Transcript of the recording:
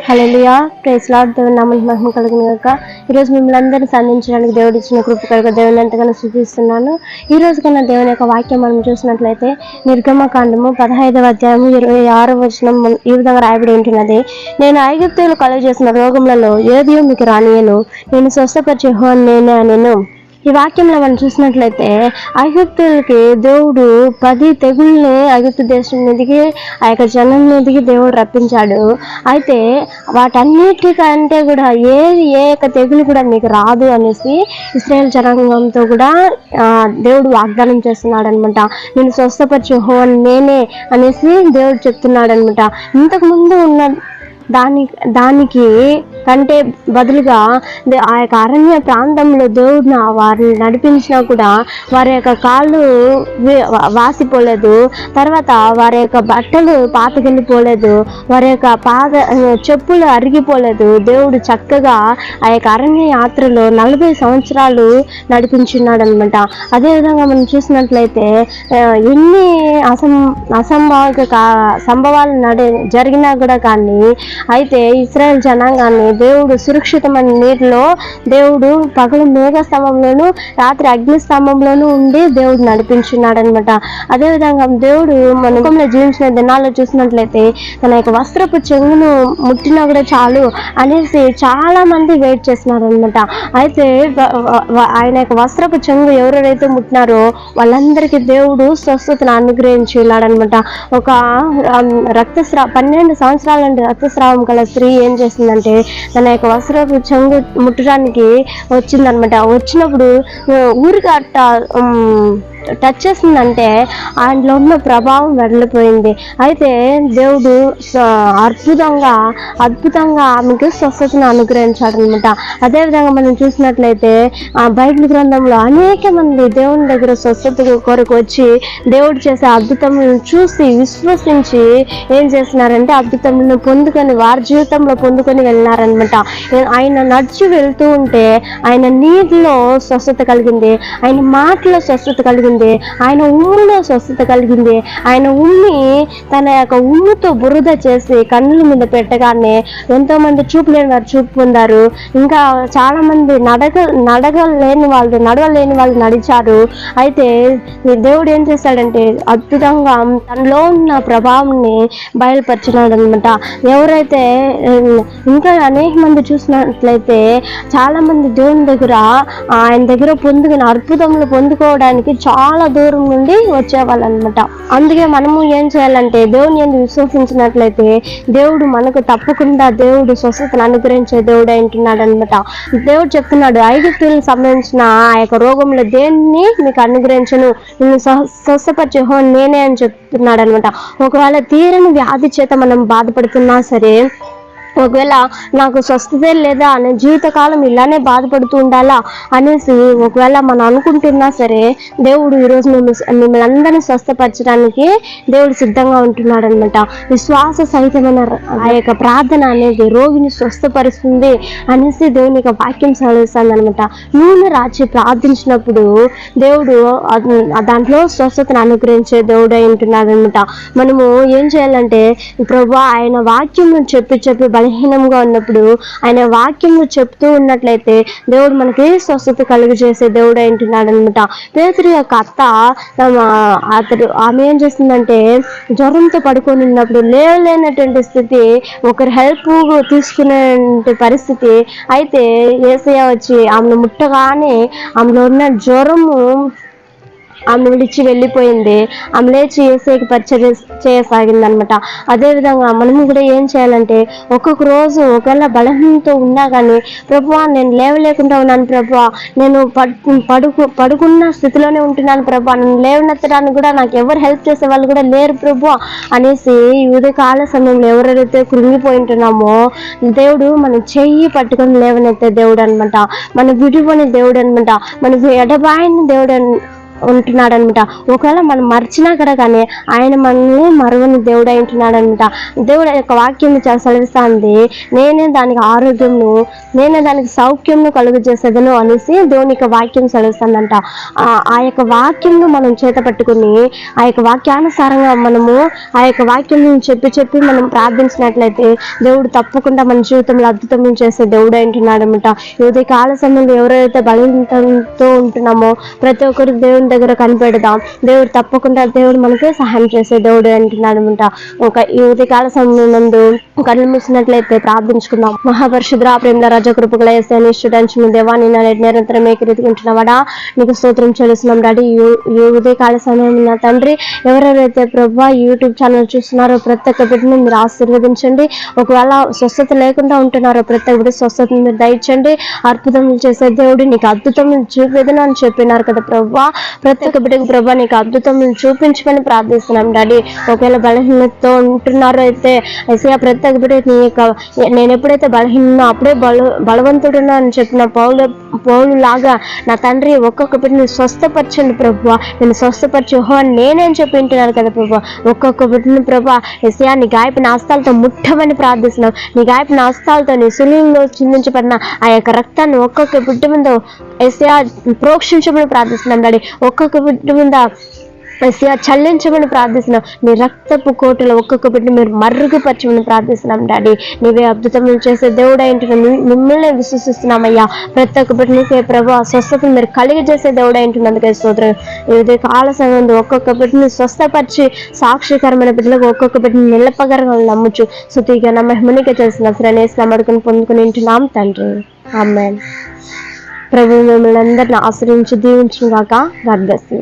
హల్లెలూయా, praise lord. దేవుని నామానికి మహిమ కలుగును గాక. ఈరోజు మిమ్మల్ని అందరినీ సంధించడానికి దేవుడు ఇచ్చిన కృప కలుగు దేవుని ఎంతగానో స్తుతిస్తున్నాను. ఈ రోజు కన్నా దేవుని యొక్క వాక్యం మనం చూసినట్లయితే నిర్గమకాండము 15వ అధ్యాయము 26వ వచనం ఈ విధంగా రాయబడి ఉంటున్నది. నేను ఐగుప్తీయులు కలుగజేసిన రోగములలో ఏదియో మీకు రానియను, నేను స్వస్థపరిచే యెహోవా నేనే అనెను. ఈ వాక్యంలో మనం చూసినట్లయితే ఐగుప్తులకి దేవుడు 10 తెగుల్ని ఐగుప్తు దేశం మీదకి ఆ యొక్క జనం మీదకి దేవుడు రప్పించాడు. అయితే వాటన్నిటికంటే కూడా ఏ యొక్క తెగులు కూడా మీకు రాదు అనేసి ఇశ్రాయేల్ జనాంగంతో కూడా దేవుడు వాగ్దానం చేస్తున్నాడు అనమాట. నేను స్వస్థపరిచే యెహోవా నేనే అనేసి దేవుడు చెప్తున్నాడు అనమాట. ఇంతకు ముందు ఉన్న దానికి కంటే బదులుగా ఆ యొక్క అరణ్య ప్రాంతంలో దేవుడు వారిని నడిపించినా కూడా వారి యొక్క కాళ్ళు వాసిపోలేదు, తర్వాత వారి యొక్క బట్టలు పాతకెళ్ళిపోలేదు, వారి యొక్క చెప్పులు అరిగిపోలేదు. దేవుడు చక్కగా ఆ యొక్క అరణ్య యాత్రలో 40 సంవత్సరాలు నడిపించున్నాడు అనమాట. అదేవిధంగా మనం చూసినట్లయితే ఎన్ని అసంభావిక సంభవాలు జరిగినా కూడా కానీ అయితే ఇశ్రాయేల్ జనాంగాన్ని దేవుడు సురక్షితమైన నీటిలో దేవుడు పగలు మేఘ స్తంభంలోను రాత్రి అగ్ని స్తంభంలోనూ ఉండి దేవుడు నడిపించున్నాడు అనమాట. అదేవిధంగా దేవుడు మన లోకంలో జీవించిన దినాల్లో చూసినట్లయితే తన యొక్క వస్త్రపు చెంగును ముట్టినా కూడా చాలు అనేసి చాలా మంది వెయిట్ చేస్తున్నారు అనమాట. అయితే ఆయన యొక్క వస్త్రపు చెంగు ఎవరెవరైతే ముట్టినారో వాళ్ళందరికీ దేవుడు స్వస్థతను అనుగ్రహించి ఉన్నాడు అనమాట. ఒక 12 సంవత్సరాల నుండి రక్తస్రావం గల స్త్రీ ఏం చేసిందంటే తన యొక్క వస్త్రపు చెంగు ముట్టడానికి వచ్చిందనమాట. వచ్చినప్పుడు ఊరికి టచ్ చేసిందంటే ఆయనలో ఉన్న ప్రభావం వెళ్ళిపోయింది. అయితే దేవుడు అద్భుతంగా ఆమెకు స్వస్థతను అనుగ్రహించాడు అనమాట. అదేవిధంగా మనం చూసినట్లయితే బైబిల్ గ్రంథంలో అనేక మంది దేవుని దగ్గర స్వస్థత కొరకు వచ్చి దేవుడు చేసే అద్భుతములను చూసి విశ్వసించి ఏం చేస్తున్నారంటే అద్భుతములను పొందుకొని వారి జీవితంలో పొందుకొని వెళ్ళినారనమాట. ఆయన నడిచి వెళ్తూ ఉంటే ఆయన నీటిలో స్వస్థత కలిగింది, ఆయన మాటలో స్వస్థత కలిగింది, ఆయన ఉమ్ములో స్వస్థత కలిగింది. ఆయన తన యొక్క ఉమ్ముతో బురద చేసి కన్నుల మీద పెట్టగానే ఎంతో మంది చూపు లేని వారు చూపు పొందారు. ఇంకా చాలా మంది నడవలేని వాళ్ళు నడిచారు. అయితే దేవుడు ఏం చేశాడంటే అద్భుతంగా తనలో ఉన్న ప్రభావాన్ని బయలుపరిచినాడు అనమాట. ఎవరైతే ఇంకా అనేక మంది చూసినట్లయితే చాలా మంది దేవుని దగ్గర ఆయన దగ్గర అద్భుతములు పొందుకోవడానికి చాలా దూరం నుండి వచ్చేవాళ్ళు అనమాట. అందుకే మనము ఏం చేయాలంటే దేవుని యందు విశ్వసించినట్లయితే దేవుడు మనకు తప్పకుండా దేవుడు స్వస్థతను అనుగ్రహించే దేవుడు అంటున్నాడు అనమాట. దేవుడు చెప్తున్నాడు ఐగుప్తులకు సంబంధించిన ఆ యొక్క రోగంలో దేన్ని మీకు అనుగ్రహించను, నేను స్వస్థపరిచే యెహోవా నేనే అని చెప్తున్నాడు అనమాట. ఒకవేళ తీరని వ్యాధి చేత మనం బాధపడుతున్నా సరే, ఒకవేళ నాకు స్వస్థతే లేదా అనే జీవితకాలం ఇలానే బాధపడుతూ ఉండాలా అనేసి ఒకవేళ మనం అనుకుంటున్నా సరే దేవుడు ఈరోజు మిమ్మల్ని అందరినీ స్వస్థపరచడానికి దేవుడు సిద్ధంగా ఉంటున్నాడు అనమాట. విశ్వాస సహితమైన ఆ యొక్క ప్రార్థన అనేది రోగిని స్వస్థపరుస్తుంది అనేసి దేవుని యొక్క వాక్యం సెలవిస్తుంది అనమాట. నూనె రాచి ప్రార్థించినప్పుడు దేవుడు దాంట్లో స్వస్థతను అనుగ్రహించే దేవుడు అయి ఉంటున్నాడు అనమాట. మనము ఏం చేయాలంటే ప్రభువా ఆయన వాక్యం చెప్పి బలహీనంగా ఉన్నప్పుడు ఆయన వాక్యం చెప్తూ ఉన్నట్లయితే దేవుడు మనకి స్వస్థత కలుగజేసే దేవుడు అంటున్నాడు అనమాట. పేతురు యొక్క అత్త ఆమె ఏం చేస్తుందంటే జ్వరంతో పడుకొని ఉన్నప్పుడు లేనటువంటి స్థితి, ఒకరి హెల్ప్ తీసుకునే పరిస్థితి. అయితే యేసయ్య వచ్చి ఆమెను ముట్టగానే ఆమెలో ఉన్న జ్వరము ఆమె విడిచి వెళ్ళిపోయింది. ఆమె లేచి యేసయ్యకి పరిచర్య చేయసాగింది అనమాట. అదేవిధంగా మనము కూడా ఏం చేయాలంటే ఒక్కొక్క రోజు ఒకవేళ బలహీనతో ఉన్నా కానీ ప్రభువా నేను లేవలేకుండా ఉన్నాను ప్రభువా, నేను పడుకున్న స్థితిలోనే ఉంటున్నాను ప్రభువా, నన్ను లేవనెత్తడానికి కూడా నాకు ఎవరు హెల్ప్ చేసే వాళ్ళు కూడా లేరు ప్రభువా అనేసి ఈ ఉదయకాల సమయంలో ఎవరైతే కృంగిపోయి ఉంటున్నామో దేవుడు మనం చెయ్యి పట్టుకొని లేవనెత్తే దేవుడు అనమాట. మన విడిపోని దేవుడు అనమాట. మనకు ఎడబాయిని దేవుడు ఉంటున్నాడు అనమాట. ఒకవేళ మనం మర్చినా కూడా కానీ ఆయన మనల్ని మరువని దేవుడు అయి ఉంటున్నాడు అనమాట. దేవుడు యొక్క వాక్యం సెలవిస్తుంది, నేనే దానికి ఆరోగ్యంను, నేనే దానికి సౌఖ్యంను కలుగు చేసేదను అనేసి దేవుని యొక్క వాక్యం సెలవిస్తుందంట. ఆ యొక్క వాక్యంను మనం చేత పట్టుకుని ఆ యొక్క వాక్యానుసారంగా మనము ఆ యొక్క వాక్యం చెప్పి మనం ప్రార్థించినట్లయితే దేవుడు తప్పకుండా మన జీవితంలో అద్భుతం చేసే దేవుడు అంటున్నాడు అనమాట. ఈ కాల సమయంలో ఎవరైతే బలహీనతతో ఉంటున్నామో ప్రతి ఒక్కరు దేవుని దగ్గర కనిపెడదాం. దేవుడు తప్పకుండా దేవుడు మనకి సహాయం చేసే దేవుడు అంటున్నాడు అనమాట. ఒక ఈ ఉదయకాల సమయం నందు కళ్ళు మూసినట్లయితే ప్రార్థించుకుందాం. మహాపరిశుద్ర ప్రేమల రాజ కృపగల యేసయ్య స్టూడెంట్స్ దేవా నిన్న నిరంతరం ఏకరీతికుంటున్నావాడా నీకు స్తోత్రం చెల్లిస్తున్నాం డాడీ. ఈ ఉదయకాల సమయం నా తండ్రి ఎవరెవరైతే ప్రభా యూట్యూబ్ ఛానల్ చూస్తున్నారో ప్రతి ఒక్క బిడ్డను మీరు ఆశీర్వదించండి. ఒకవేళ స్వస్థత లేకుండా ఉంటున్నారో ప్రతి ఒక్క బిడ్డ స్వస్థతను మీరు దయచండి. అద్భుతం చేసే దేవుడు నీకు అద్భుతం చూపేదని అని చెప్పినారు కదా ప్రభా. ప్రతి ఒక్క బిడ్డకు ప్రభా నీకు అద్భుతం చూపించమని ప్రార్థిస్తున్నాం డాడీ. ఒకవేళ బలహీనతతో ఉంటున్నారో అయితే యేసయ్య ప్రతి ఒక్క బిడ్డ నీ యొక్క నేను ఎప్పుడైతే బలహీనో అప్పుడే బలవంతుడున్నా అని చెప్పిన పౌలు లాగా నా తండ్రి ఒక్కొక్క బిడ్డని స్వస్థపరచండి ప్రభా. నేను స్వస్థపరచు అని నేనేం చెప్పి వింటున్నారు కదా ప్రభా. ఒక్కొక్క బిడ్డను ప్రభా యేసయ్య నీ గాయపడిన హస్తాలతో ముట్టమని ప్రార్థిస్తున్నాం. నీ గాయపడిన హస్తాలతో నీ శిలువలో చిందించబడిన ఆ యొక్క రక్తాన్ని ఒక్కొక్క బిడ్డ మీద యేసయ్య ప్రోక్షించమని ప్రార్థిస్తున్నాం డాడీ. ఒక్కొక్క బిడ్డ మీద యేసయ్య చల్లించమని ప్రార్థిస్తున్నాం. నీ రక్తపు కోటలో ఒక్కొక్క బిడ్డ మీరు మరుగుపరచమని ప్రార్థిస్తున్నాం డాడీ. నీవే అద్భుతం చేసే దేవుడు అయింటున్నాం. మిమ్మల్ని విశ్వసిస్తున్నామయ్యా. ప్రతి ఒక్క బిడ్డ నీకే ప్రభు స్వస్థతను మీరు కలిగజేసే దేవుడు అయింటున్నందుకే స్తోత్రం. ఇది కాల సమయం ఒక్కొక్క బిడ్డని స్వస్థపరిచి సాక్షికరమైన బిడ్డలకు ఒక్కొక్క బిడ్డని నిలపగరగా నమ్ముచు సుతిగా నా మహిమనికే తెలిసిన శ్రేణేశ్వరం అడుగుని పొందుకుని ఉంటున్నాం తండ్రి. ఆమేన్. ప్రభు మిమ్మల్ని అందరిని ఆశ్రయించి దీవించును గాక. God bless you.